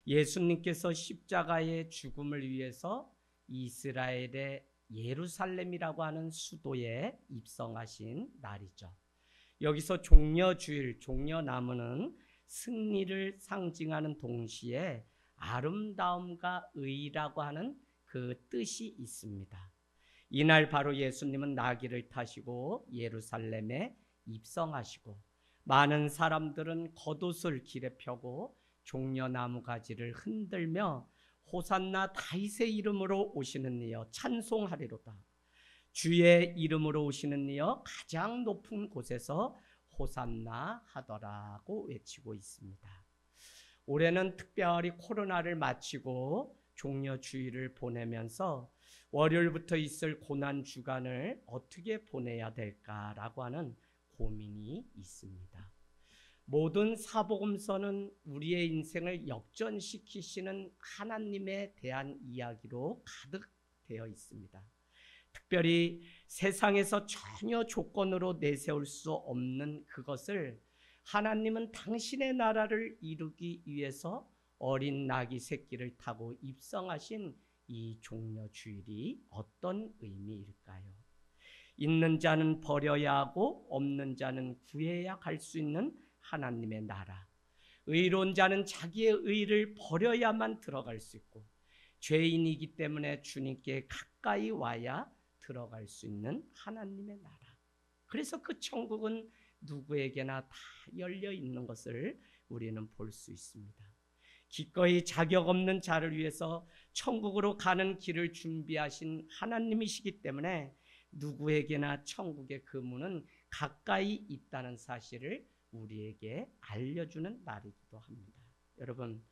예수님께서 십자가의 죽음을 위해서 이스라엘의 예루살렘이라고 하는 수도에 입성하신 날이죠. 여기서 종려주일, 종려나무는 승리를 상징하는 동시에 아름다움과 의라고 하는 그 뜻이 있습니다. 이날 바로 예수님은 나귀를 타시고 예루살렘에 입성하시고 많은 사람들은 겉옷을 길에 펴고 종려나무 가지를 흔들며 호산나 다윗의 이름으로 오시는 이여 찬송하리로다. 주의 이름으로 오시는 이여 가장 높은 곳에서 호산나 하더라고 외치고 있습니다. 올해는 특별히 코로나를 마치고 종려주일을 보내면서 월요일부터 있을 고난 주간을 어떻게 보내야 될까라고 하는 고민이 있습니다. 모든 사복음서는 우리의 인생을 역전시키시는 하나님에 대한 이야기로 가득 되어 있습니다. 특별히 세상에서 전혀 조건으로 내세울 수 없는 그것을 하나님은 당신의 나라를 이루기 위해서 어린 나귀 새끼를 타고 입성하신 이 종려주일이 어떤 의미일까요? 있는 자는 버려야 하고 없는 자는 구해야 갈 수 있는 하나님의 나라. 의로운 자는 자기의 의를 버려야만 들어갈 수 있고 죄인이기 때문에 주님께 가까이 와야 들어갈 수 있는 하나님의 나라. 그래서 그 천국은 누구에게나 다 열려 있는 것을 우리는 볼 수 있습니다. 기꺼이 자격 없는 자를 위해서 천국으로 가는 길을 준비하신 하나님이시기 때문에 누구에게나 천국의 그 문은 가까이 있다는 사실을 우리에게 알려주는 날이기도 합니다. 여러분,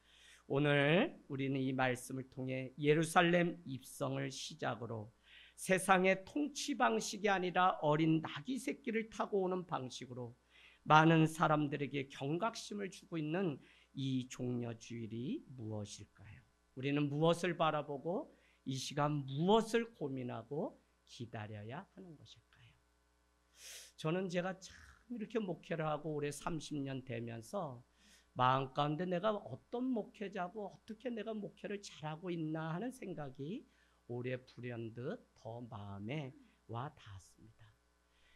오늘 우리는 이 말씀을 통해 예루살렘 입성을 시작으로 세상의 통치 방식이 아니라 어린 나귀 새끼를 타고 오는 방식으로 많은 사람들에게 경각심을 주고 있는 이 종려주일이 무엇일까요? 우리는 무엇을 바라보고 이 시간 무엇을 고민하고 기다려야 하는 것일까요? 저는 제가 참 이렇게 목회를 하고 올해 30년 되면서 마음 가운데 내가 어떤 목회자고 어떻게 내가 목회를 잘하고 있나 하는 생각이 올해 불현듯 더 마음에 와 닿았습니다.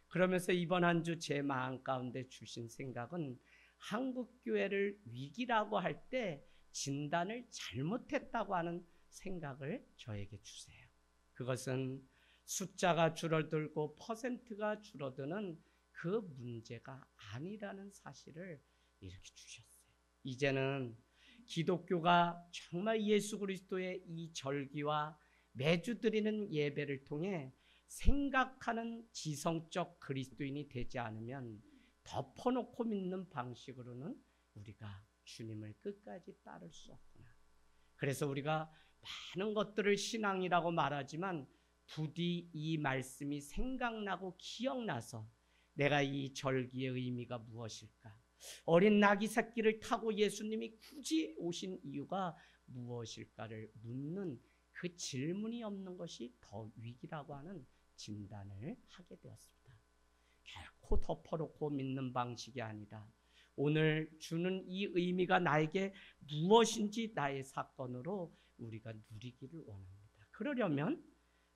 그러면서 이번 한 주 제 마음 가운데 주신 생각은 한국교회를 위기라고 할 때 진단을 잘못했다고 하는 생각을 저에게 주세요. 그것은 숫자가 줄어들고 퍼센트가 줄어드는 그 문제가 아니라는 사실을 이렇게 주셨어요. 이제는 기독교가 정말 예수 그리스도의 이 절기와 매주 드리는 예배를 통해 생각하는 지성적 그리스도인이 되지 않으면 덮어놓고 믿는 방식으로는 우리가 주님을 끝까지 따를 수 없구나. 그래서 우리가 많은 것들을 신앙이라고 말하지만 부디 이 말씀이 생각나고 기억나서 내가 이 절기의 의미가 무엇일까? 어린 나귀 새끼를 타고 예수님이 굳이 오신 이유가 무엇일까를 묻는 그 질문이 없는 것이 더 위기라고 하는 진단을 하게 되었습니다. 결코 덮어놓고 믿는 방식이 아니라 오늘 주는 이 의미가 나에게 무엇인지 나의 사건으로 우리가 누리기를 원합니다. 그러려면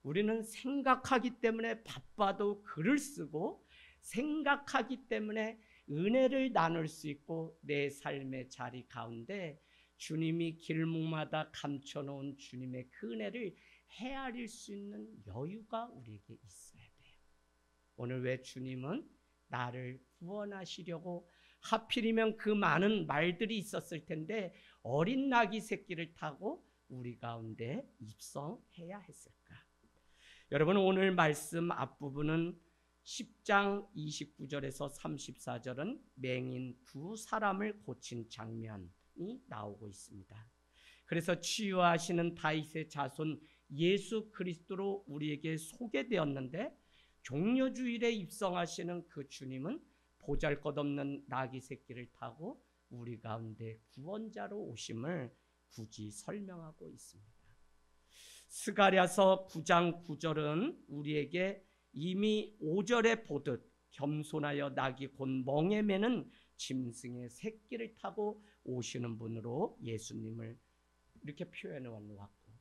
우리는 생각하기 때문에 바빠도 글을 쓰고 생각하기 때문에 은혜를 나눌 수 있고 내 삶의 자리 가운데 주님이 길목마다 감춰놓은 주님의 그 은혜를 헤아릴 수 있는 여유가 우리에게 있어야 돼요. 오늘 왜 주님은 나를 구원하시려고 하필이면 그 많은 말들이 있었을 텐데 어린 나귀 새끼를 타고 우리 가운데 입성해야 했을까? 여러분, 오늘 말씀 앞부분은 10장 29절에서 34절은 맹인 두 사람을 고친 장면이 나오고 있습니다. 그래서 치유하시는 다윗의 자손 예수 그리스도로 우리에게 소개되었는데 종려주일에 입성하시는 그 주님은 보잘것없는 나귀 새끼를 타고 우리 가운데 구원자로 오심을 굳이 설명하고 있습니다. 스가랴서 9장 9절은 우리에게 이미 5절에 보듯 겸손하여 낙이 곧 멍에 매는 짐승의 새끼를 타고 오시는 분으로 예수님을 이렇게 표현해 놓았고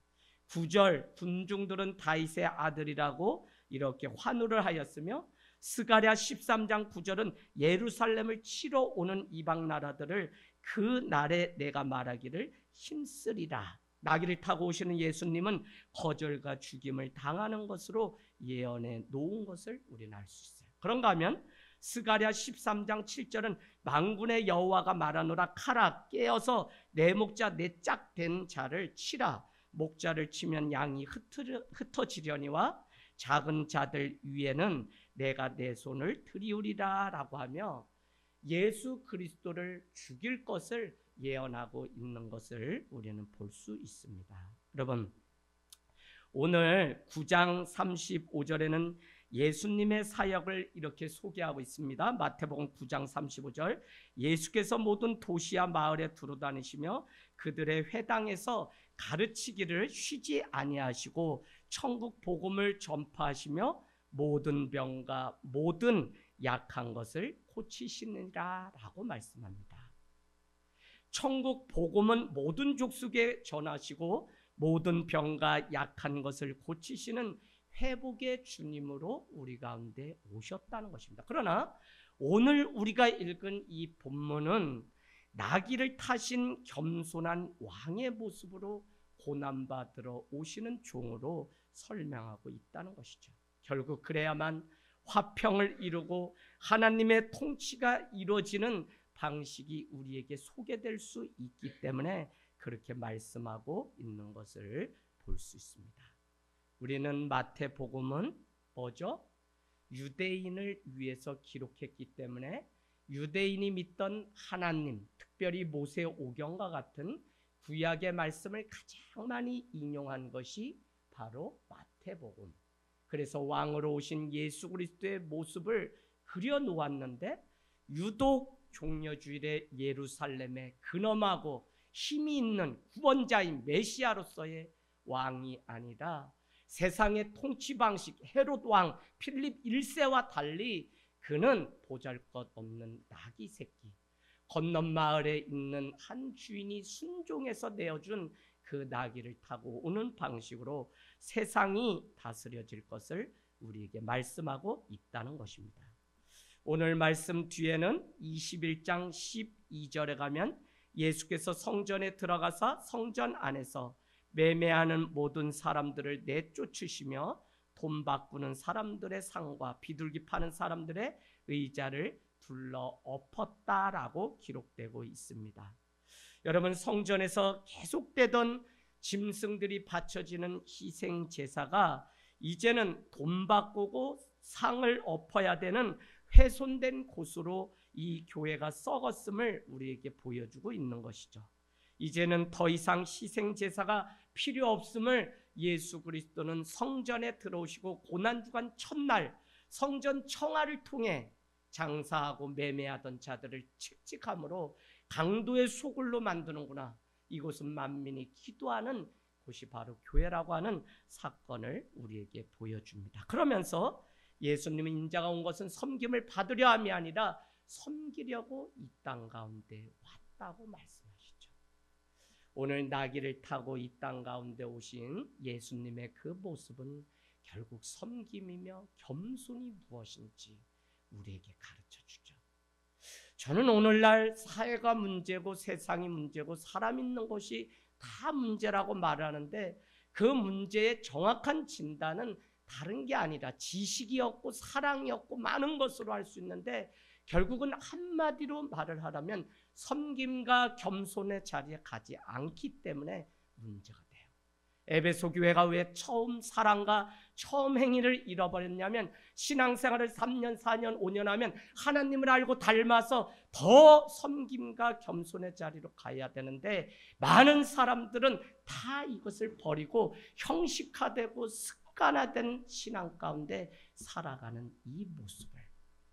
9절 군중들은 다윗의 아들이라고 이렇게 환호를 하였으며 스가랴 13장 9절은 예루살렘을 치러 오는 이방 나라들을 그 날에 내가 말하기를 힘쓰리라. 나귀를 타고 오시는 예수님은 거절과 죽임을 당하는 것으로 예언해 놓은 것을 우리는 알 수 있어요. 그런가 하면 스가랴 13장 7절은 만군의 여호와가 말하노라 카라 깨어서 내 목자 내 짝된 자를 치라. 목자를 치면 양이 흩어지려니와 작은 자들 위에는 내가 내 손을 들이우리라 라고 하며 예수 그리스도를 죽일 것을 예언하고 있는 것을 우리는 볼 수 있습니다. 여러분, 오늘 9장 35절에는 예수님의 사역을 이렇게 소개하고 있습니다. 마태복음 9장 35절 예수께서 모든 도시와 마을에 두루다니시며 그들의 회당에서 가르치기를 쉬지 아니하시고 천국 복음을 전파하시며 모든 병과 모든 약한 것을 고치시느니라 라고 말씀합니다. 천국 복음은 모든 족속에 전하시고 모든 병과 약한 것을 고치시는 회복의 주님으로 우리 가운데 오셨다는 것입니다. 그러나 오늘 우리가 읽은 이 본문은 나귀를 타신 겸손한 왕의 모습으로 고난받으러 오시는 종으로 설명하고 있다는 것이죠. 결국 그래야만 화평을 이루고 하나님의 통치가 이루어지는 방식이 우리에게 소개될 수 있기 때문에 그렇게 말씀하고 있는 것을 볼 수 있습니다. 우리는 마태복음은 뭐죠? 유대인을 위해서 기록했기 때문에 유대인이 믿던 하나님, 특별히 모세 오경과 같은 구약의 말씀을 가장 많이 인용한 것이 바로 마태복음. 그래서 왕으로 오신 예수 그리스도의 모습을 그려놓았는데 유독 종려주일의 예루살렘에 근엄하고 힘이 있는 구원자인 메시아로서의 왕이 아니라 세상의 통치 방식 헤롯 왕 필립 1세와 달리 그는 보잘것없는 나귀 새끼, 건넌 마을에 있는 한 주인이 순종해서 내어준 그 나귀를 타고 오는 방식으로 세상이 다스려질 것을 우리에게 말씀하고 있다는 것입니다. 오늘 말씀 뒤에는 21장 12절에 가면 예수께서 성전에 들어가사 성전 안에서 매매하는 모든 사람들을 내쫓으시며 돈 바꾸는 사람들의 상과 비둘기 파는 사람들의 의자를 둘러 엎었다라고 기록되고 있습니다. 여러분, 성전에서 계속되던 짐승들이 바쳐지는 희생 제사가 이제는 돈 바꾸고 상을 엎어야 되는 훼손된 곳으로 이 교회가 썩었음을 우리에게 보여주고 있는 것이죠. 이제는 더 이상 희생 제사가 필요 없음을 예수 그리스도는 성전에 들어오시고 고난주간 첫날 성전 청하를 통해 장사하고 매매하던 자들을 칙칙함으로 강도의 소굴로 만드는구나. 이곳은 만민이 기도하는 곳이 바로 교회라고 하는 사건을 우리에게 보여줍니다. 그러면서 예수님은 인자가 온 것은 섬김을 받으려 함이 아니라 섬기려고 이 땅 가운데 왔다고 말씀하시죠. 오늘 나귀를 타고 이 땅 가운데 오신 예수님의 그 모습은 결국 섬김이며 겸손이 무엇인지 우리에게 가르쳐주죠. 저는 오늘날 사회가 문제고 세상이 문제고 사람 있는 곳이 다 문제라고 말하는데 그 문제의 정확한 진단은 다른 게 아니라 지식이었고 사랑이었고 많은 것으로 할 수 있는데 결국은 한마디로 말을 하라면 섬김과 겸손의 자리에 가지 않기 때문에 문제가 돼요. 에베소 교회가 왜 처음 사랑과 처음 행위를 잃어버렸냐면 신앙생활을 3년, 4년, 5년 하면 하나님을 알고 닮아서 더 섬김과 겸손의 자리로 가야 되는데 많은 사람들은 다 이것을 버리고 형식화되고 습관화된 신앙 가운데 살아가는 이 모습을,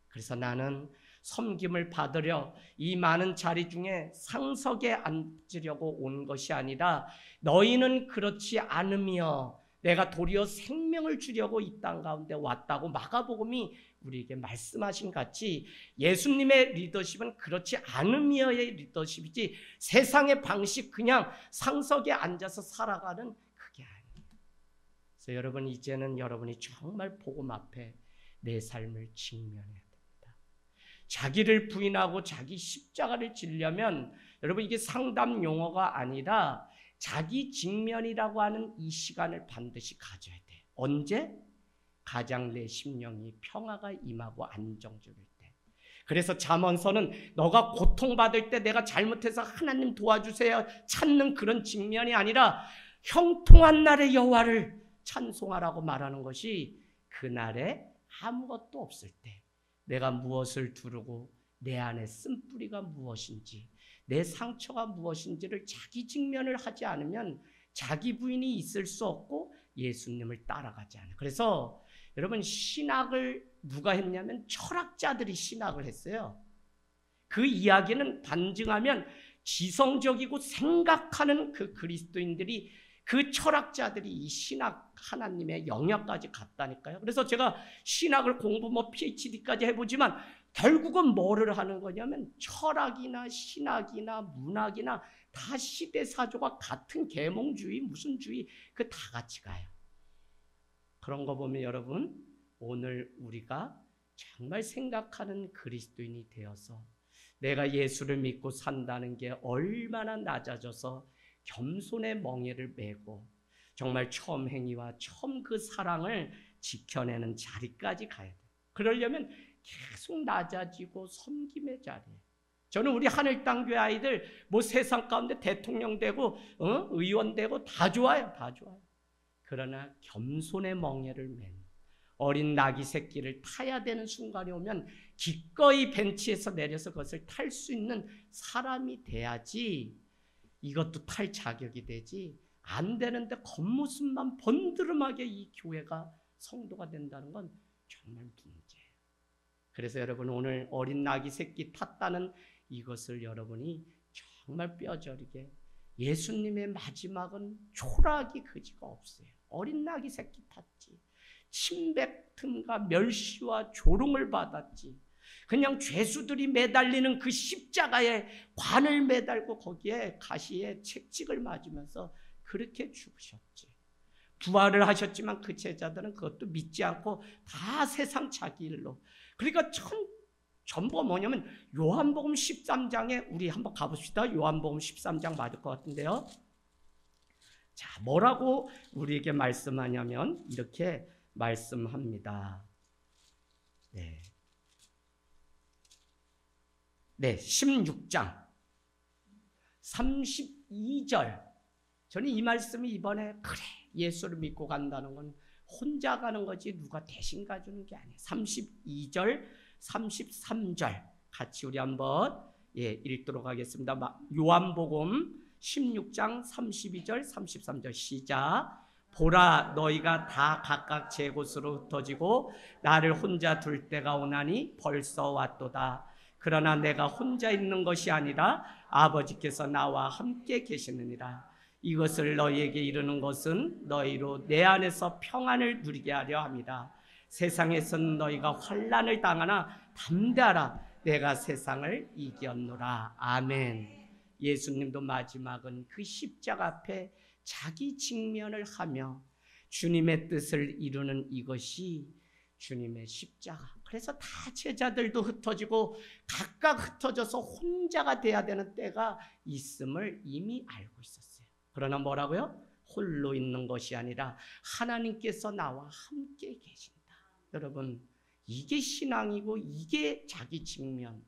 그래서 나는 섬김을 받으려 이 많은 자리 중에 상석에 앉으려고 온 것이 아니라 너희는 그렇지 않으며 내가 도리어 생명을 주려고 이 땅 가운데 왔다고 마가복음이 우리에게 말씀하신 같이 예수님의 리더십은 그렇지 않음이어의 리더십이지 세상의 방식 그냥 상석에 앉아서 살아가는 그게 아니에요. 그래서 여러분 이제는 여러분이 정말 복음 앞에 내 삶을 직면해야 됩니다. 자기를 부인하고 자기 십자가를 지려면 여러분 이게 상담 용어가 아니라 자기 직면이라고 하는 이 시간을 반드시 가져야 돼. 언제? 가장 내 심령이 평화가 임하고 안정적일 때. 그래서 잠언서는 너가 고통받을 때 내가 잘못해서 하나님 도와주세요 찾는 그런 직면이 아니라 형통한 날에 여호와를 찬송하라고 말하는 것이 그날에 아무것도 없을 때 내가 무엇을 두르고 내 안에 쓴뿌리가 무엇인지 내 상처가 무엇인지를 자기 직면을 하지 않으면 자기 부인이 있을 수 없고 예수님을 따라가지 않아요. 그래서 여러분 신학을 누가 했냐면 철학자들이 신학을 했어요. 그 이야기는 반증하면 지성적이고 생각하는 그 그리스도인들이 그 철학자들이 이 신학 하나님의 영역까지 갔다니까요. 그래서 제가 신학을 공부 PhD까지 해보지만 결국은 뭐를 하는 거냐면 철학이나 신학이나 문학이나 다 시대사조가 같은 계몽주의 무슨 주의 그 다 같이 가요. 그런 거 보면 여러분 오늘 우리가 정말 생각하는 그리스도인이 되어서 내가 예수를 믿고 산다는 게 얼마나 낮아져서 겸손의 멍에를 메고 정말 처음 행위와 처음 그 사랑을 지켜내는 자리까지 가야 돼요. 그러려면 계속 낮아지고 섬김의 자리에. 저는 우리 하늘땅교회 아이들 뭐 세상 가운데 대통령 되고 의원 되고 다 좋아요. 다 좋아요. 그러나 겸손의 멍에를 맨 어린 나귀 새끼를 타야 되는 순간이 오면 기꺼이 벤치에서 내려서 그것을 탈 수 있는 사람이 돼야지 이것도 탈 자격이 되지 안 되는데 겉모습만 번드름하게 이 교회가 성도가 된다는 건 정말 문제예요. 그래서 여러분 오늘 어린 나귀 새끼 탔다는 이것을 여러분이 정말 뼈저리게 예수님의 마지막은 초라하기 그지가 없어요. 어린 나귀 새끼 탔지. 침뱉음과 멸시와 조롱을 받았지. 그냥 죄수들이 매달리는 그 십자가에 관을 매달고 거기에 가시에 채찍을 맞으면서 그렇게 죽으셨지. 부활을 하셨지만 그 제자들은 그것도 믿지 않고 다 세상 자기 일로. 그러니까 전부가 뭐냐면 요한복음 13장에 우리 한번 가봅시다. 요한복음 13장 맞을 것 같은데요. 자, 뭐라고 우리에게 말씀하냐면 이렇게 말씀합니다. 네. 네, 16장 32절. 저는 이 말씀이 이번에 그래 예수를 믿고 간다는 건 혼자 가는 거지 누가 대신 가주는 게 아니에요. 32절 33절 같이 우리 한번 읽도록 하겠습니다. 요한복음 16장 32절 33절 시작. 보라 너희가 다 각각 제 곳으로 흩어지고 나를 혼자 둘 때가 오나니 벌써 왔도다. 그러나 내가 혼자 있는 것이 아니라 아버지께서 나와 함께 계시느니라. 이것을 너희에게 이르는 것은 너희로 내 안에서 평안을 누리게 하려 함이라. 세상에서는 너희가 환난을 당하나 담대하라. 내가 세상을 이겼노라. 아멘. 예수님도 마지막은 그 십자가 앞에 자기 직면을 하며 주님의 뜻을 이루는 이것이 주님의 십자가. 그래서 다 제자들도 흩어지고 각각 흩어져서 혼자가 돼야 되는 때가 있음을 이미 알고 있었어요. 그러나 뭐라고요? 홀로 있는 것이 아니라 하나님께서 나와 함께 계신다. 여러분 이게 신앙이고 이게 자기 직면.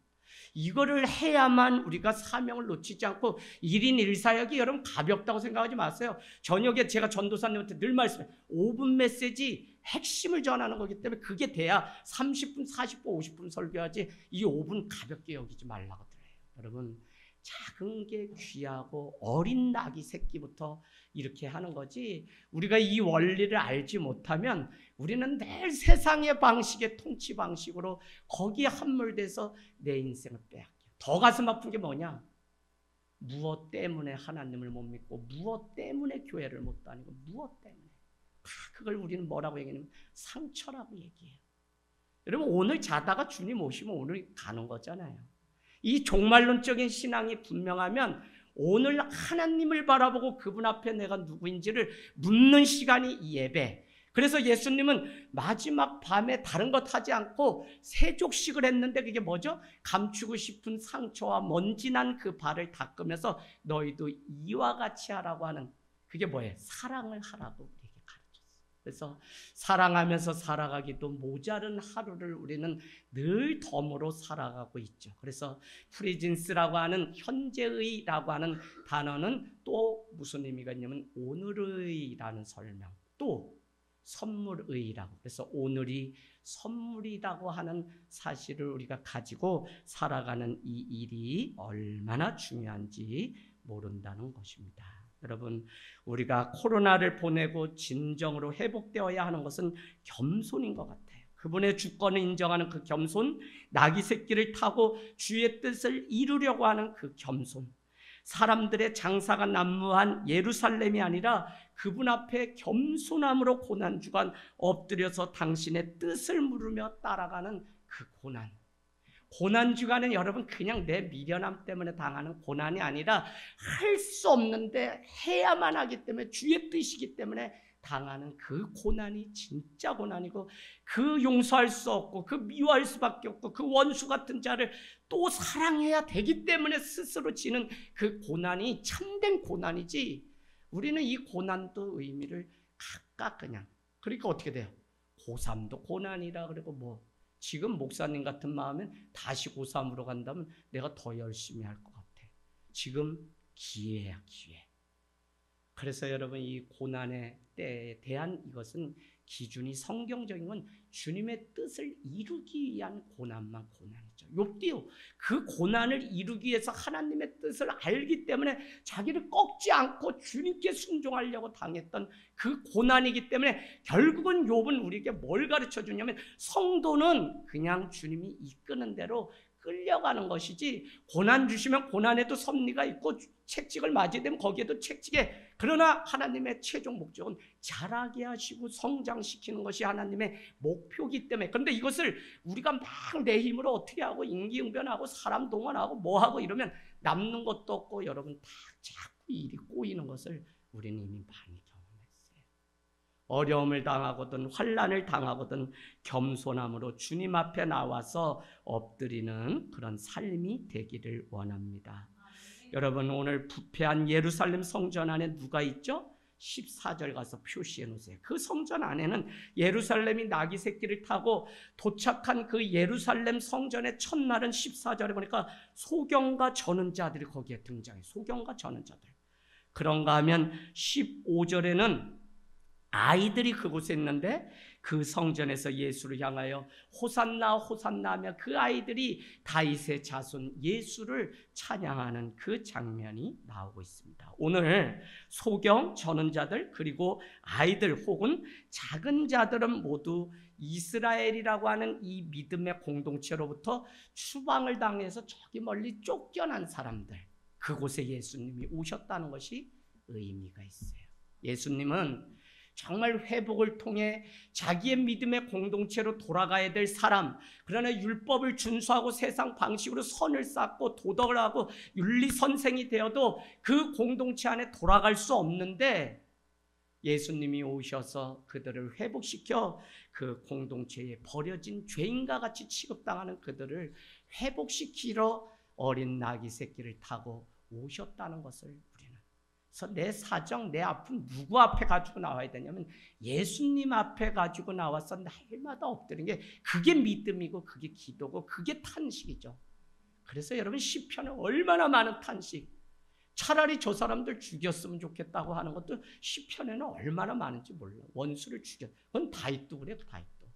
이거를 해야만 우리가 사명을 놓치지 않고 1인 1사역이 여러분 가볍다고 생각하지 마세요. 저녁에 제가 전도사님한테 늘 말씀해요. 5분 메시지 핵심을 전하는 거기 때문에 그게 돼야 30분, 40분, 50분 설교하지 이 5분 가볍게 여기지 말라고 그래요. 여러분 작은 게 귀하고 어린 낙이 새끼부터 이렇게 하는 거지 우리가 이 원리를 알지 못하면 우리는 늘 세상의 방식의 통치 방식으로 거기에 함몰돼서 내 인생을 빼앗겨. 더 가슴 아픈 게 뭐냐? 무엇 때문에 하나님을 못 믿고 무엇 때문에 교회를 못 다니고 무엇 때문에 다 그걸 우리는 뭐라고 얘기하냐면 상처라고 얘기해요. 여러분 오늘 자다가 주님 오시면 오늘 가는 거잖아요. 이 종말론적인 신앙이 분명하면 오늘 하나님을 바라보고 그분 앞에 내가 누구인지를 묻는 시간이 이 예배. 그래서 예수님은 마지막 밤에 다른 것 하지 않고 세족식을 했는데 그게 뭐죠? 감추고 싶은 상처와 먼지 난 그 발을 닦으면서 너희도 이와 같이 하라고 하는, 그게 뭐예요? 사랑을 하라고 우리에게 가르쳤어요. 그래서 사랑하면서 살아가기도 모자른 하루를 우리는 늘 덤으로 살아가고 있죠. 그래서 프리진스라고 하는 현재의라고 하는 단어는 또 무슨 의미가 있냐면 오늘의라는 설명, 또 선물의라고. 그래서 오늘이 선물이라고 하는 사실을 우리가 가지고 살아가는 이 일이 얼마나 중요한지 모른다는 것입니다. 여러분, 우리가 코로나를 보내고 진정으로 회복되어야 하는 것은 겸손인 것 같아요. 그분의 주권을 인정하는 그 겸손, 나귀 새끼를 타고 주의 뜻을 이루려고 하는 그 겸손, 사람들의 장사가 난무한 예루살렘이 아니라 그분 앞에 겸손함으로 고난주간 엎드려서 당신의 뜻을 물으며 따라가는 그 고난. 고난주간은 여러분 그냥 내 미련함 때문에 당하는 고난이 아니라 할 수 없는데 해야만 하기 때문에 주의 뜻이기 때문에 당하는 그 고난이 진짜 고난이고, 그 용서할 수 없고 그 미워할 수밖에 없고 그 원수 같은 자를 또 사랑해야 되기 때문에 스스로 지는 그 고난이 참된 고난이지, 우리는 이 고난도 의미를 각각 그냥, 그러니까 어떻게 돼요? 고3도 고난이라 그러고, 뭐 지금 목사님 같은 마음은 다시 고3으로 간다면 내가 더 열심히 할 것 같아. 지금 기회야, 기회. 그래서 여러분 이 고난의 때에 대한 이것은 기준이 성경적인 건 주님의 뜻을 이루기 위한 고난만 고난이죠. 욥기요, 그 고난을 이루기 위해서 하나님의 뜻을 알기 때문에 자기를 꺾지 않고 주님께 순종하려고 당했던 그 고난이기 때문에 결국은 욥은 우리에게 뭘 가르쳐 주냐면, 성도는 그냥 주님이 이끄는 대로 끌려가는 것이지, 고난 주시면 고난에도 섭리가 있고 채찍을 맞게 되면 거기에도 채찍에, 그러나 하나님의 최종 목적은 자라게 하시고 성장시키는 것이 하나님의 목표이기 때문에. 그런데 이것을 우리가 막 내 힘으로 어떻게 하고 임기응변하고 사람 동원하고 뭐하고 이러면 남는 것도 없고, 여러분 다 자꾸 일이 꼬이는 것을 우리는 이미 많이 경험했어요. 어려움을 당하거든 환난을 당하거든 겸손함으로 주님 앞에 나와서 엎드리는 그런 삶이 되기를 원합니다. 여러분, 오늘 부패한 예루살렘 성전 안에 누가 있죠? 14절 가서 표시해 놓으세요. 그 성전 안에는 예루살렘이 나귀 새끼를 타고 도착한 그 예루살렘 성전의 첫날은 14절에 보니까 소경과 저는 자들이 거기에 등장해요. 소경과 저는 자들. 그런가 하면 15절에는 아이들이 그곳에 있는데 그 성전에서 예수를 향하여 호산나 호산나 하며 그 아이들이 다윗의 자손 예수를 찬양하는 그 장면이 나오고 있습니다. 오늘 소경, 전원자들, 그리고 아이들 혹은 작은 자들은 모두 이스라엘이라고 하는 이 믿음의 공동체로부터 추방을 당해서 저기 멀리 쫓겨난 사람들, 그곳에 예수님이 오셨다는 것이 의미가 있어요. 예수님은 정말 회복을 통해 자기의 믿음의 공동체로 돌아가야 될 사람, 그러나 율법을 준수하고 세상 방식으로 선을 쌓고 도덕을 하고 윤리선생이 되어도 그 공동체 안에 돌아갈 수 없는데, 예수님이 오셔서 그들을 회복시켜 그 공동체에 버려진 죄인과 같이 취급당하는 그들을 회복시키러 어린 나귀 새끼를 타고 오셨다는 것을 우리는, 그래서 내 사정, 내 아픔 누구 앞에 가지고 나와야 되냐면 예수님 앞에 가지고 나와서 날마다 엎드리는 게, 그게 믿음이고 그게 기도고 그게 탄식이죠. 그래서 여러분 시편에 얼마나 많은 탄식, 차라리 저 사람들 죽였으면 좋겠다고 하는 것도 시편에는 얼마나 많은지 몰라요. 원수를 죽였, 그건 다윗도 그래, 다윗도.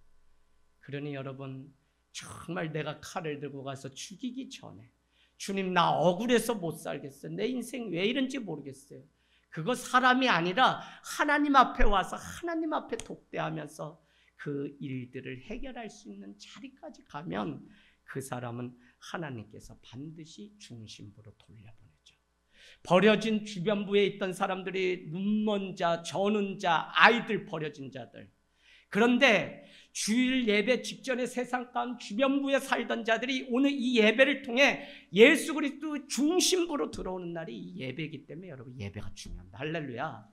그러니 여러분 정말 내가 칼을 들고 가서 죽이기 전에, 주님 나 억울해서 못 살겠어요, 내 인생 왜 이런지 모르겠어요, 그거 사람이 아니라 하나님 앞에 와서 하나님 앞에 독대하면서 그 일들을 해결할 수 있는 자리까지 가면 그 사람은 하나님께서 반드시 중심부로 돌려보내죠. 버려진 주변부에 있던 사람들이 눈먼 자, 저는 자, 아이들, 버려진 자들, 그런데 주일 예배 직전에 세상 가운데 주변부에 살던 자들이 오늘 이 예배를 통해 예수 그리스도 중심부로 들어오는 날이 이 예배이기 때문에 여러분 예배가 중요합니다. 할렐루야.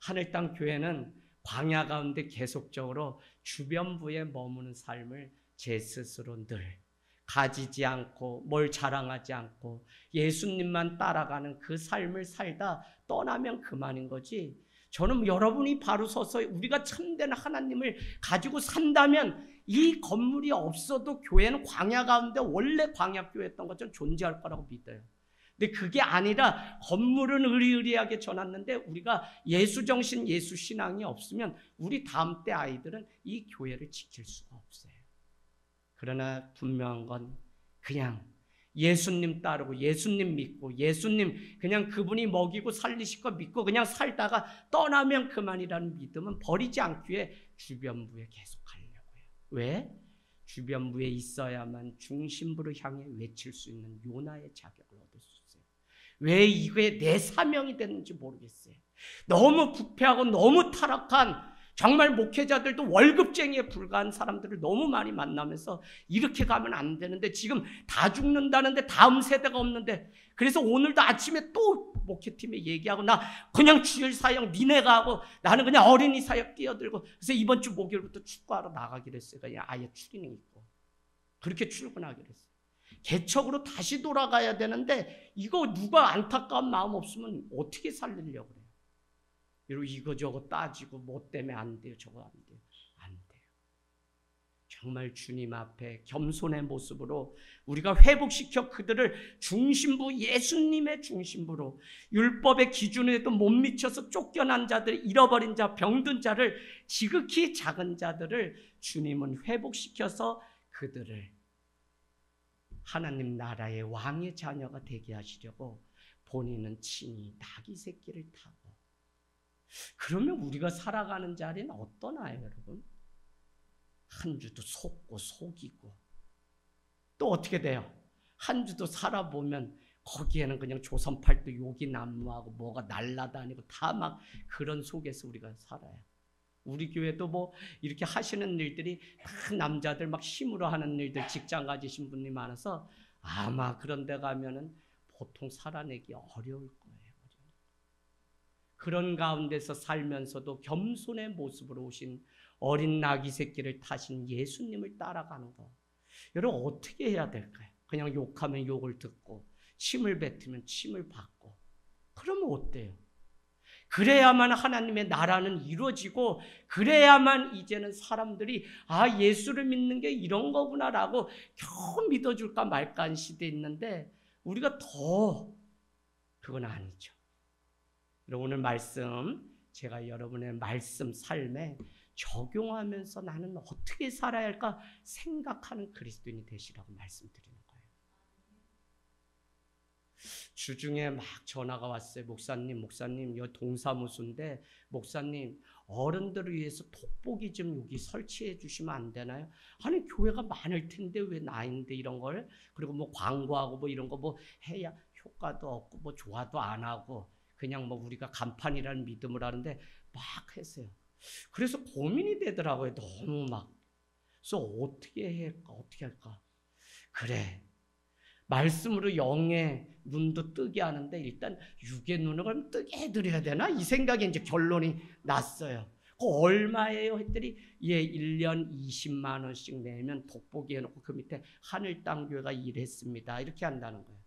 하늘땅 교회는 광야 가운데 계속적으로 주변부에 머무는 삶을 제 스스로 늘 가지지 않고 뭘 자랑하지 않고 예수님만 따라가는 그 삶을 살다 떠나면 그만인 거지. 저는 여러분이 바로 서서 우리가 참된 하나님을 가지고 산다면 이 건물이 없어도 교회는 광야 가운데 원래 광야교회였던 것처럼 존재할 거라고 믿어요. 근데 그게 아니라 건물은 의리의리하게 져놨는데 우리가 예수정신, 예수신앙이 없으면 우리 다음 때 아이들은 이 교회를 지킬 수가 없어요. 그러나 분명한 건 그냥 예수님 따르고 예수님 믿고 예수님 그냥 그분이 먹이고 살리실 거 믿고 그냥 살다가 떠나면 그만이라는 믿음은 버리지 않기에 주변부에 계속 하려고요. 왜? 주변부에 있어야만 중심부를 향해 외칠 수 있는 요나의 자격을 얻을 수 있어요. 왜 이게 내 사명이 됐는지 모르겠어요. 너무 부패하고 너무 타락한 정말 목회자들도 월급쟁이에 불과한 사람들을 너무 많이 만나면서 이렇게 가면 안 되는데 지금 다 죽는다는데 다음 세대가 없는데 그래서 오늘도 아침에 또 목회팀에 얘기하고 나 그냥 주일 사역 니네가 하고 나는 그냥 어린이 사역 뛰어들고 그래서 이번 주 목요일부터 축구하러 나가기로 했어요. 그냥 아예 추리닝 입고 그렇게 출근하기로 했어요. 개척으로 다시 돌아가야 되는데 이거 누가 안타까운 마음 없으면 어떻게 살리려고 그래요. 이거저거 따지고 뭐 때문에 안 돼요. 저거 안 돼요. 안 돼요. 정말 주님 앞에 겸손의 모습으로 우리가 회복시켜 그들을 중심부 예수님의 중심부로 율법의 기준에도 못 미쳐서 쫓겨난 자들, 잃어버린 자, 병든 자를 지극히 작은 자들을 주님은 회복시켜서 그들을 하나님 나라의 왕의 자녀가 되게 하시려고 본인은 친히 나귀 새끼를 타고 그러면 우리가 살아가는 자리는 어떠나요, 여러분? 한 주도 속고 속이고 또 어떻게 돼요? 한 주도 살아보면 거기에는 그냥 조선팔도 욕이 난무하고 뭐가 날라다니고 다 막 그런 속에서 우리가 살아요. 우리 교회도 뭐 이렇게 하시는 일들이 다 남자들 막 힘으로 하는 일들 직장 가지신 분이 많아서 아마 그런 데 가면은 보통 살아내기 어려울 거예요. 그런 가운데서 살면서도 겸손의 모습으로 오신 어린 나귀 새끼를 타신 예수님을 따라가는 거. 여러분 어떻게 해야 될까요? 그냥 욕하면 욕을 듣고 침을 뱉으면 침을 받고 그러면 어때요? 그래야만 하나님의 나라는 이루어지고 그래야만 이제는 사람들이 아 예수를 믿는 게 이런 거구나라고 겨우 믿어줄까 말까 한 시대에 있는데 우리가 더 그건 아니죠. 오늘 말씀 제가 여러분의 말씀 삶에 적용하면서 나는 어떻게 살아야 할까 생각하는 그리스도인이 되시라고 말씀드리는 거예요. 주중에 막 전화가 왔어요. 목사님 여 동사무소인데 목사님 어른들을 위해서 돋보기 좀 여기 설치해 주시면 안 되나요? 아니 교회가 많을 텐데 왜 나인데 이런 걸 그리고 뭐 광고하고 뭐 이런 거 뭐 해야 효과도 없고 뭐 좋아도 안 하고 그냥 뭐 우리가 간판이라는 믿음을 하는데 막 했어요. 그래서 고민이 되더라고요. 너무 막. 그래서 어떻게 할까? 그래. 말씀으로 영의 눈도 뜨게 하는데 일단 육의 눈을 그럼 뜨게 해드려야 되나? 이 생각에 이제 결론이 났어요. 그 얼마예요? 했더니 1년 20만 원씩 내면 돋보기 해놓고 그 밑에 하늘땅교회가 일했습니다. 이렇게 한다는 거예요.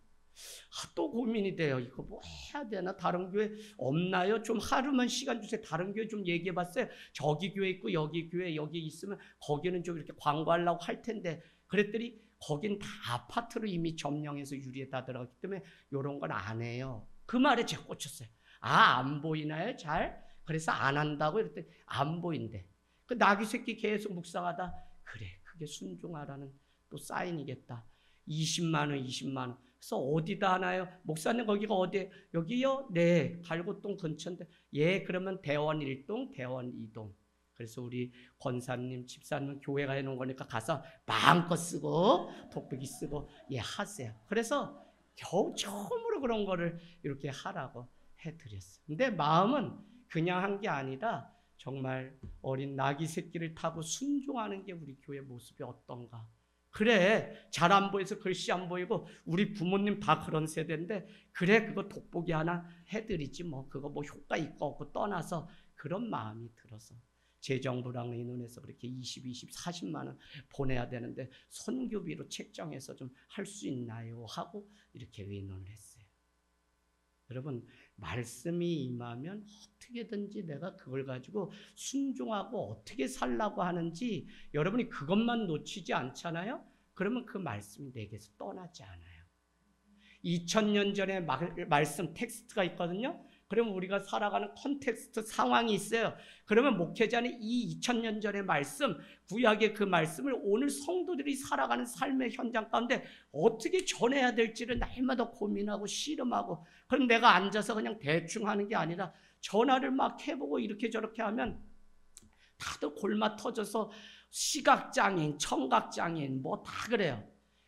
또 고민이 돼요. 이거 뭐 해야 되나? 다른 교회 없나요? 좀 하루만 시간 주세요. 다른 교회 좀 얘기해 봤어요. 저기 교회 있고 여기 교회 여기 있으면 거기는 좀 이렇게 광고하려고 할 텐데 그랬더니 거긴 다 아파트로 이미 점령해서 유리에 다 들어갔기 때문에 이런 건 안 해요. 그 말에 제가 꽂혔어요. 아, 안 보이나요? 잘? 그래서 안 한다고 이랬더니 안 보인대. 그 나귀 새끼 계속 묵상하다 그래 그게 순종하라는 또 사인이겠다. 20만 원 20만 원. 그래서 어디다 하나요? 목사님 거기가 어디에? 여기요? 네. 갈고동 근처인데 예 그러면 대원 1동 대원 2동. 그래서 우리 권사님 집사님 교회가 해놓은 거니까 가서 마음껏 쓰고 돋보기 쓰고 예 하세요. 그래서 겨우 처음으로 그런 거를 이렇게 하라고 해드렸어요. 근데 마음은 그냥 한 게 아니라 정말 어린 나귀 새끼를 타고 순종하는 게 우리 교회 모습이 어떤가. 그래, 잘 안 보여서 글씨 안 보이고 우리 부모님 다 그런 세대인데 그래, 그거 돋보기 하나 해드리지 뭐. 그거 뭐 효과 있고 없고 떠나서 그런 마음이 들어서 재정부랑 의논해서 그렇게 20, 40만 원 보내야 되는데 선교비로 책정해서 좀 할 수 있나요? 하고 이렇게 의논을 했어요. 여러분, 말씀이 임하면 어떻게든지 내가 그걸 가지고 순종하고 어떻게 살라고 하는지 여러분이 그것만 놓치지 않잖아요? 그러면 그 말씀이 내게서 떠나지 않아요. 2000년 전에 말씀 텍스트가 있거든요. 그러면 우리가 살아가는 컨텍스트 상황이 있어요. 그러면 목회자는 이 2000년 전의 말씀, 구약의 그 말씀을 오늘 성도들이 살아가는 삶의 현장 가운데 어떻게 전해야 될지를 날마다 고민하고 씨름하고, 그럼 내가 앉아서 그냥 대충 하는 게 아니라 전화를 막 해보고 이렇게 저렇게 하면 다들 골마 터져서 시각장애인, 청각장애인 뭐 다 그래요.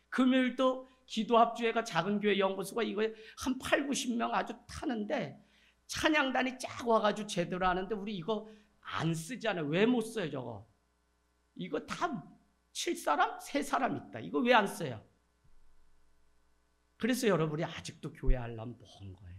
금요일도 기도합주회가 작은 교회 연구소가 이거에 한 8, 90명 아주 타는데 찬양단이 쫙 와가지고 제대로 하는데 우리 이거 안 쓰잖아요. 왜 못 써요 저거? 이거 다 7사람? 3사람 있다. 이거 왜 안 써요? 그래서 여러분이 아직도 교회 하려면 뭔 거예요?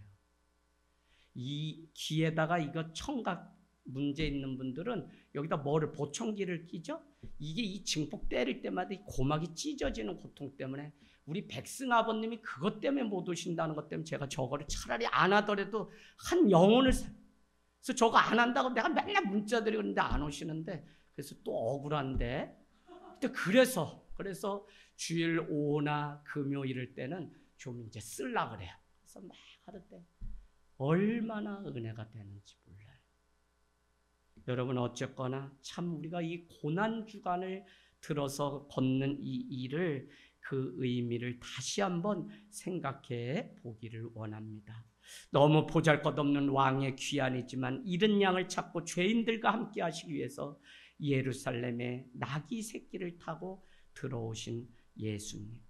이 귀에다가 이거 청각 문제 있는 분들은 여기다 뭐를 보청기를 끼죠? 이게 이 증폭 때릴 때마다 이 고막이 찢어지는 고통 때문에 우리 백승 아버님이 그것 때문에 못 오신다는 것 때문에 제가 저거를 차라리 안 하더라도 한 영혼을 그래서 저거 안 한다고 내가 맨날 문자 드리고 있는데 안 오시는데 그래서 또 억울한데 그래서 주일 5나 금요 이럴 때는 좀 이제 쓸라 그래요. 그래서 막 하는데 얼마나 은혜가 되는지 몰라요. 여러분 어쨌거나 참 우리가 이 고난 주간을 들어서 걷는 이 일을 그 의미를 다시 한번 생각해 보기를 원합니다. 너무 보잘것없는 왕의 귀환이지만 잃은 양을 찾고 죄인들과 함께 하시기 위해서 예루살렘에 나귀 새끼를 타고 들어오신 예수님.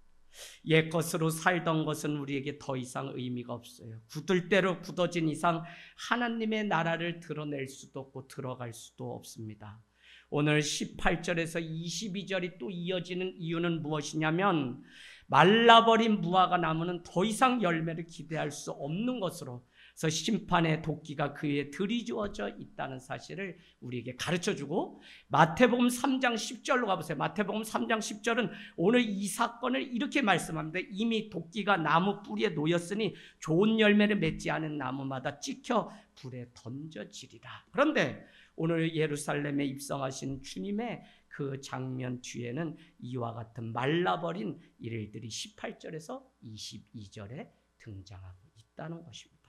옛것으로 살던 것은 우리에게 더 이상 의미가 없어요. 굳을 대로 굳어진 이상 하나님의 나라를 드러낼 수도 없고 들어갈 수도 없습니다. 오늘 18절에서 22절이 또 이어지는 이유는 무엇이냐면 말라버린 무화과 나무는 더 이상 열매를 기대할 수 없는 것으로 그래서 심판의 도끼가 그에 들이주어져 있다는 사실을 우리에게 가르쳐주고 마태복음 3장 10절로 가보세요. 마태복음 3장 10절은 오늘 이 사건을 이렇게 말씀합니다. 이미 도끼가 나무 뿌리에 놓였으니 좋은 열매를 맺지 않은 나무마다 찍혀 불에 던져지리라. 그런데 오늘 예루살렘에 입성하신 주님의 그 장면 뒤에는 이와 같은 말라버린 일들이 18절에서 22절에 등장하고 있다는 것입니다.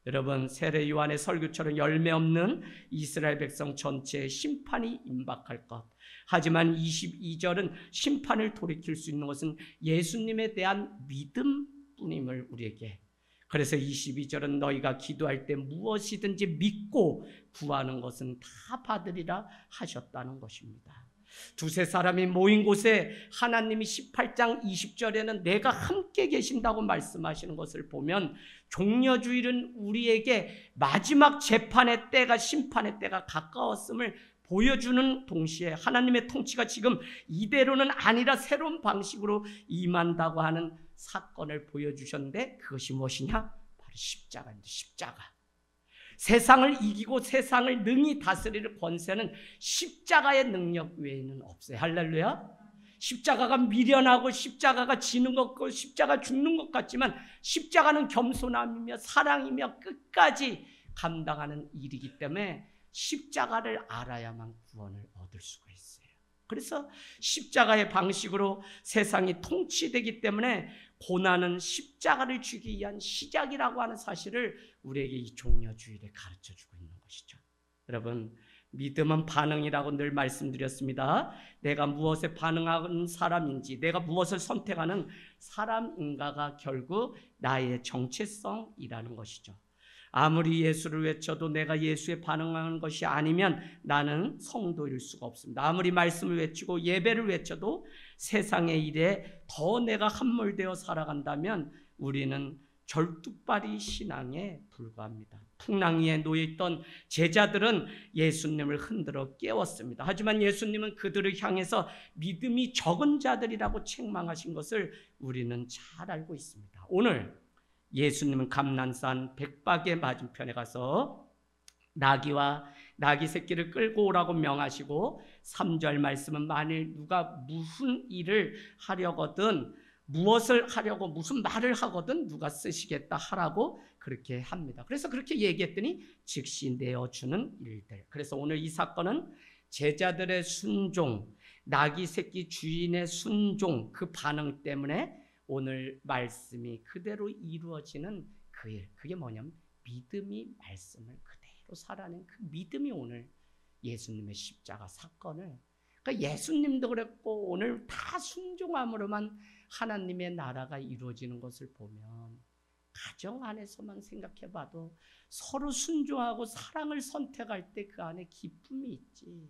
여러분 세례 요한의 설교처럼 열매 없는 이스라엘 백성 전체의 심판이 임박할 것. 하지만 22절은 심판을 돌이킬 수 있는 것은 예수님에 대한 믿음뿐임을 우리에게. 그래서 22절은 너희가 기도할 때 무엇이든지 믿고 구하는 것은 다 받으리라 하셨다는 것입니다. 두세 사람이 모인 곳에 하나님이 18장 20절에는 내가 함께 계신다고 말씀하시는 것을 보면 종려주일은 우리에게 마지막 재판의 때가 심판의 때가 가까웠음을 보여주는 동시에 하나님의 통치가 지금 이대로는 아니라 새로운 방식으로 임한다고 하는 사건을 보여주셨는데 그것이 무엇이냐? 바로 십자가입니다. 십자가. 세상을 이기고 세상을 능히 다스릴 권세는 십자가의 능력 외에는 없어요. 할렐루야. 십자가가 미련하고 십자가가 지는 것 같고 십자가 죽는 것 같지만 십자가는 겸손함이며 사랑이며 끝까지 감당하는 일이기 때문에 십자가를 알아야만 구원을 얻을 수가 있어요. 그래서 십자가의 방식으로 세상이 통치되기 때문에 고난은 십자가를 주기 위한 시작이라고 하는 사실을 우리에게 이 종려주일에 가르쳐주고 있는 것이죠. 여러분 믿음은 반응이라고 늘 말씀드렸습니다. 내가 무엇에 반응하는 사람인지 내가 무엇을 선택하는 사람인가가 결국 나의 정체성이라는 것이죠. 아무리 예수를 외쳐도 내가 예수에 반응하는 것이 아니면 나는 성도일 수가 없습니다. 아무리 말씀을 외치고 예배를 외쳐도 세상의 일에 더 내가 함몰되어 살아간다면 우리는 절뚝발이 신앙에 불과합니다. 풍랑 위에 놓여있던 제자들은 예수님을 흔들어 깨웠습니다. 하지만 예수님은 그들을 향해서 믿음이 적은 자들이라고 책망하신 것을 우리는 잘 알고 있습니다. 오늘 예수님은 감난산 백박의 맞은편에 가서 나귀와 나귀 새끼를 끌고 오라고 명하시고 3절 말씀은 만일 누가 무슨 일을 하려거든 무엇을 하려고 무슨 말을 하거든 누가 쓰시겠다 하라고 그렇게 합니다. 그래서 그렇게 얘기했더니 즉시 내어주는 일들. 그래서 오늘 이 사건은 제자들의 순종, 나귀 새끼 주인의 순종, 그 반응 때문에 오늘 말씀이 그대로 이루어지는 그 일. 그게 뭐냐면 믿음이 말씀을 그대로 살아낸 그 믿음이 오늘 예수님의 십자가 사건을, 그러니까 예수님도 그랬고 오늘 다 순종함으로만 하나님의 나라가 이루어지는 것을 보면 가정 안에서만 생각해봐도 서로 순종하고 사랑을 선택할 때 그 안에 기쁨이 있지.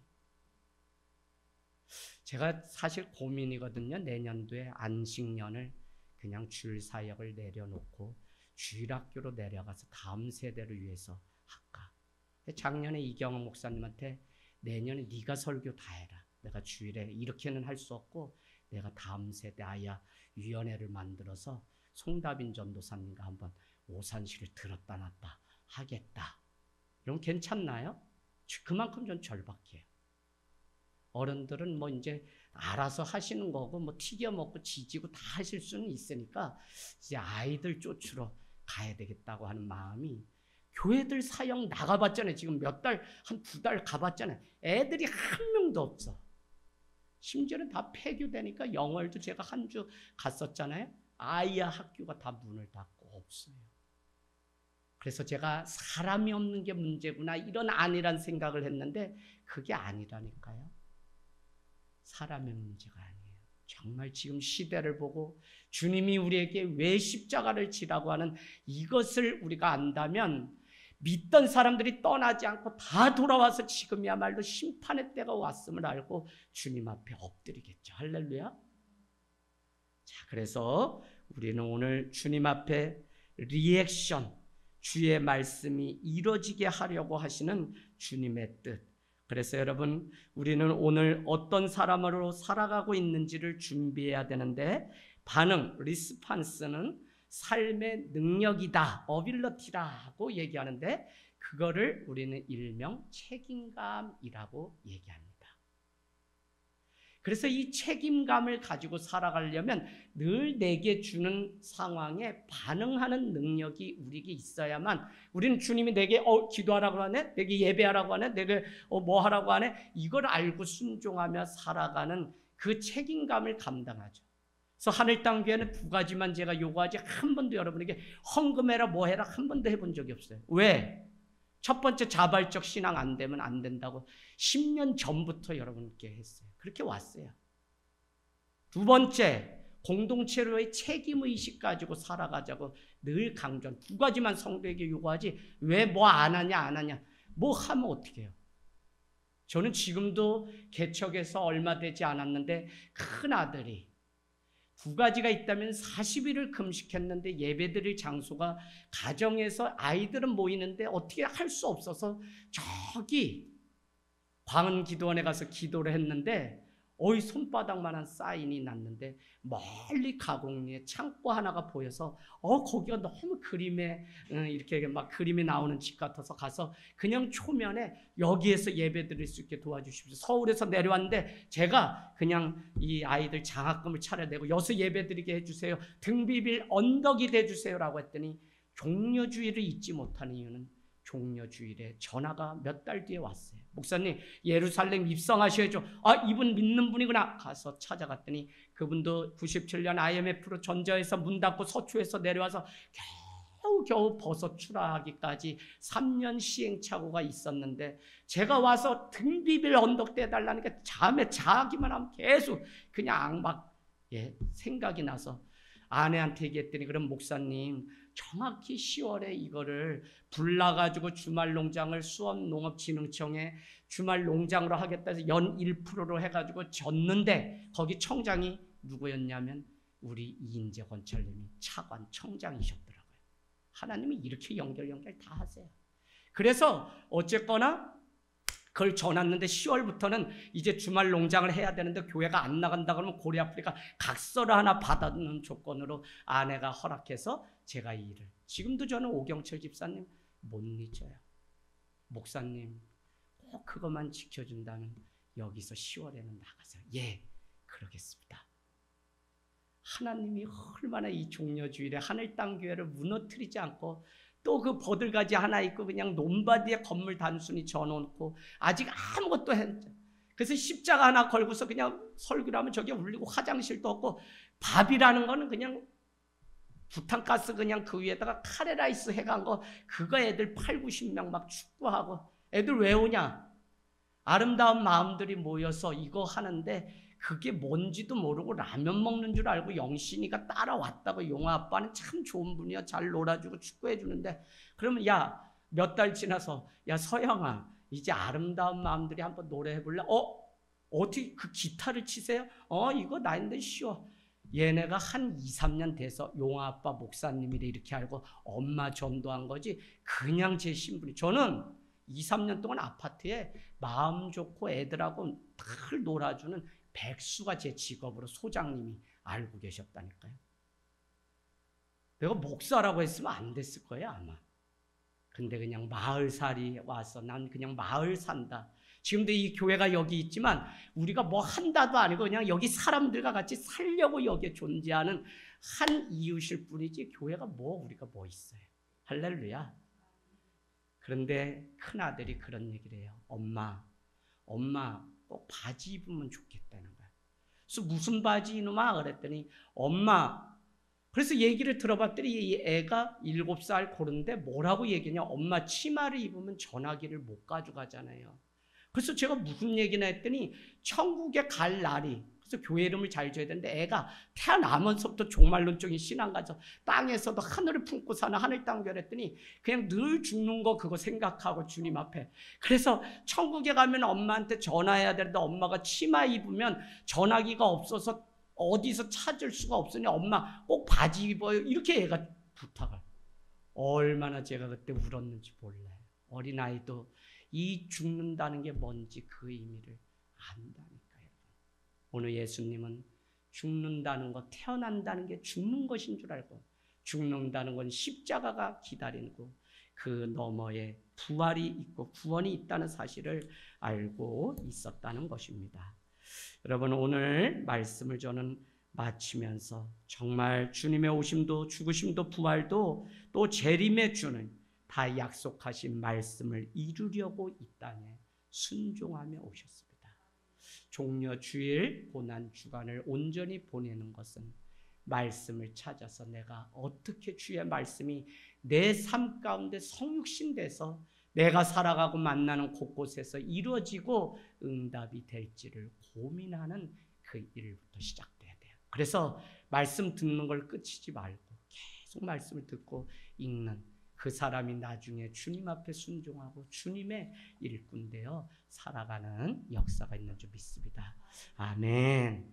제가 사실 고민이거든요. 내년도에 안식년을 그냥 주일 사역을 내려놓고 주일학교로 내려가서 다음 세대를 위해서 할까. 작년에 이경원 목사님한테 내년에 네가 설교 다 해라. 내가 주일에 이렇게는 할 수 없고 내가 다음 세대 아야 위원회를 만들어서 송다빈 전도사님과 한번 오산시를 들었다 놨다 하겠다. 이러면 괜찮나요? 그만큼 전 절박해요. 어른들은 뭐 이제 알아서 하시는 거고 뭐 튀겨 먹고 지지고 다 하실 수는 있으니까 이제 아이들 쫓으러 가야 되겠다고 하는 마음이, 교회들 사역 나가봤잖아요. 지금 몇 달, 한 2달 가봤잖아요. 애들이 한 명도 없어. 심지어는 다 폐교되니까 영월도 제가 한 주 갔었잖아요. 아이야 학교가 다 문을 닫고 없어요. 그래서 제가 사람이 없는 게 문제구나 이런 안일한 생각을 했는데 그게 아니라니까요. 사람의 문제가 아니에요. 정말 지금 시대를 보고 주님이 우리에게 왜 십자가를 지라고 하는 이것을 우리가 안다면 믿던 사람들이 떠나지 않고 다 돌아와서 지금이야말로 심판의 때가 왔음을 알고 주님 앞에 엎드리겠죠. 할렐루야. 자, 그래서 우리는 오늘 주님 앞에 리액션, 주의 말씀이 이루어지게 하려고 하시는 주님의 뜻. 그래서 여러분, 우리는 오늘 어떤 사람으로 살아가고 있는지를 준비해야 되는데, 반응, 리스판스는 삶의 능력이다, 어빌러티라고 얘기하는데 그거를 우리는 일명 책임감이라고 얘기합니다. 그래서 이 책임감을 가지고 살아가려면 늘 내게 주는 상황에 반응하는 능력이 우리에게 있어야만, 우리는 주님이 내게 기도하라고 하네, 내게 예배하라고 하네, 내게 뭐 하라고 하네, 이걸 알고 순종하며 살아가는 그 책임감을 감당하죠. 그래서 하늘 땅 교회는 2가지만 제가 요구하지 한 번도 여러분에게 헌금해라 뭐 해라 한 번도 해본 적이 없어요. 왜? 첫 번째, 자발적 신앙 안 되면 안 된다고 10년 전부터 여러분께 했어요. 그렇게 왔어요. 2번째, 공동체로의 책임의식 가지고 살아가자고 늘 강조한 2가지만 성도에게 요구하지 왜 뭐 안 하냐 안 하냐, 뭐 하면 어떻게 해요? 저는 지금도 개척해서 얼마 되지 않았는데 큰 아들이 2가지가 있다면 40일을 금식했는데 예배드릴 장소가 가정에서 아이들은 모이는데 어떻게 할 수 없어서 저기 광은기도원에 가서 기도를 했는데 손바닥만한 사인이 났는데 멀리 가공리에 창고 하나가 보여서 거기가 너무 그림에 이렇게 막 그림이 나오는 집 같아서 가서 그냥 초면에 여기에서 예배 드릴 수 있게 도와주십시오. 서울에서 내려왔는데 제가 그냥 이 아이들 장학금을 차려내고 여기서 예배 드리게 해주세요. 등비빌 언덕이 돼주세요라고 했더니 종려주의를 잊지 못하는 이유는 종려주일에 전화가 몇 달 뒤에 왔어요. 목사님, 예루살렘 입성하셔야죠. 이분 믿는 분이구나. 가서 찾아갔더니 그분도 97년 IMF로 전저에서 문 닫고 서초에서 내려와서 겨우 벗어 출하하기까지 3년 시행착오가 있었는데, 제가 와서 등 비빌 언덕 떼달라니까 잠에 자기만 하면 계속 그냥 막 생각이 나서 아내한테 얘기했더니, 그럼 목사님 정확히 10월에 이거를 불나가지고 주말 농장을 수원농업진흥청에 주말 농장으로 하겠다 해서 연 1%로 해가지고 졌는데 거기 청장이 누구였냐면 우리 이인재 권철님이 차관 청장이셨더라고요. 하나님이 이렇게 연결 다 하세요. 그래서 어쨌거나 그걸 전했는데 10월부터는 이제 주말 농장을 해야 되는데 교회가 안 나간다 그러면 고려아프리카 각서를 하나 받아놓는 조건으로 아내가 허락해서 제가 이 일을. 지금도 저는 오경철 집사님 못 잊어요. 목사님 꼭 그것만 지켜준다면 여기서 10월에는 나가세요. 예, 그러겠습니다. 하나님이 얼마나 이 종려주일에 하늘 땅 교회를 무너뜨리지 않고 또 그 버들가지 하나 있고 그냥 논바디에 건물 단순히 져놓고 아직 아무것도 했죠. 그래서 십자가 하나 걸고서 그냥 설교를 하면 저게 울리고 화장실도 없고 밥이라는 거는 그냥 부탄가스 그냥 그 위에다가 카레라이스 해간 거 그거 애들 8, 90명 막 축구하고 애들 왜 오냐? 아름다운 마음들이 모여서 이거 하는데 그게 뭔지도 모르고 라면 먹는 줄 알고 영신이가 따라왔다고. 용화 아빠는 참 좋은 분이야. 잘 놀아주고 축구해 주는데 그러면 야, 몇 달 지나서 야 서영아 이제 아름다운 마음들이 한번 노래해 볼래? 어떻게 그 기타를 치세요? 이거 나인데 쉬워. 얘네가 한 2, 3년 돼서 용화 아빠 목사님이래 이렇게 알고 엄마 전도한 거지 그냥 제 신분이. 저는 2, 3년 동안 아파트에 마음 좋고 애들하고 늘 놀아주는 백수가 제 직업으로 소장님이 알고 계셨다니까요. 내가 목사라고 했으면 안 됐을 거예요 아마. 근데 그냥 마을살이 와서 난 그냥 마을 산다. 지금도 이 교회가 여기 있지만 우리가 뭐 한다도 아니고 그냥 여기 사람들과 같이 살려고 여기에 존재하는 한 이웃일 뿐이지 교회가 뭐 우리가 뭐 있어요. 할렐루야. 그런데 큰아들이 그런 얘기를 해요. 엄마 꼭 바지 입으면 좋겠다는 거야. 그래서 무슨 바지 이놈아 그랬더니 엄마. 그래서 얘기를 들어봤더니 이 애가 7살 고른데 뭐라고 얘기냐. 엄마 치마를 입으면 전화기를 못 가져가잖아요. 그래서 제가 무슨 얘기나 했더니 천국에 갈 날이, 그래서 교회 이름을 잘 줘야 되는데 애가 태어나면서부터 종말론적인 신앙 가서 땅에서도 하늘을 품고 사는 하늘 땅 교회랬더니 그냥 늘 죽는 거 그거 생각하고 주님 앞에. 그래서 천국에 가면 엄마한테 전화해야 되는데 엄마가 치마 입으면 전화기가 없어서 어디서 찾을 수가 없으니 엄마 꼭 바지 입어요 이렇게 애가 부탁을. 얼마나 제가 그때 울었는지 몰라요. 어린아이도 이 죽는다는 게 뭔지 그 의미를 안다니까요. 오늘 예수님은 죽는다는 것, 태어난다는 게 죽는 것인 줄 알고 죽는다는 건 십자가가 기다리고 그 너머에 부활이 있고 구원이 있다는 사실을 알고 있었다는 것입니다. 여러분 오늘 말씀을 저는 마치면서 정말 주님의 오심도 죽으심도 부활도 또 재림의 주는 다 약속하신 말씀을 이루려고 이 땅에 순종하며 오셨습니다. 종려 주일 고난 주간을 온전히 보내는 것은 말씀을 찾아서 내가 어떻게 주의 말씀이 내 삶 가운데 성육신돼서 내가 살아가고 만나는 곳곳에서 이루어지고 응답이 될지를 고민하는 그 일부터 시작돼야 돼요. 그래서 말씀 듣는 걸 끝이지 말고 계속 말씀을 듣고 읽는 그 사람이 나중에 주님 앞에 순종하고 주님의 일꾼 되어 살아가는 역사가 있는 줄 믿습니다. 아멘.